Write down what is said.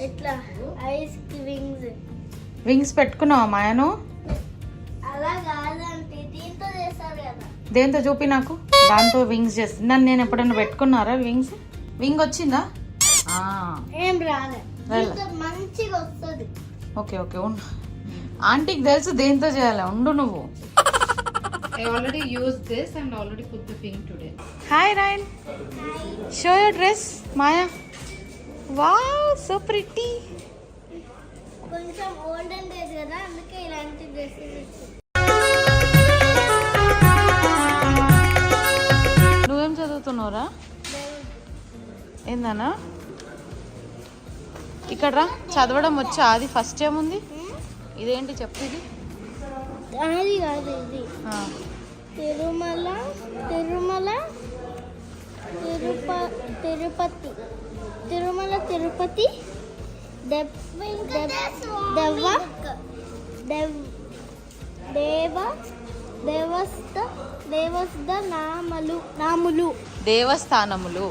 ఇట్లా ice wings పెట్టుకున్నావా మాయను? అలా కాదంటే దీంతో చేస్తారు కదా. దేంతో చూపి నాకు. దాంతో వింగ్స్ చేస్తున్నా. నేను ఎప్పుడైనా పెట్టుకున్నారా వింగ్స్? వింగ్ వచ్చిందా? ఏం రాలే. మంచిగా వస్తుంది. ఓకే ఓకే ఉండు. ఆంటీకి తెలుసు దేంతో చేయాలి. ఉండు నువ్వు. I already used this and already put the wing today. Hi Ryan. Show your dress, Maya. Wow, so pretty. కొంచెం ఓల్డెన్ డేస్ కదా, అందుకే ఇలాంటి డ్రెస్సెస్. నువ్వేం చదువుతున్నావురా? ఏందన్నా ఇక్కడ రా. చదవడం వచ్చా? అది ఫస్ట్ ఏముంది? ఇదేంటి చెప్పు. ఇది అది కాదు, ఇది తిరుమల తిరుమల తిరుపతి తిరుమల తిరుపతి దేవస్థానములు.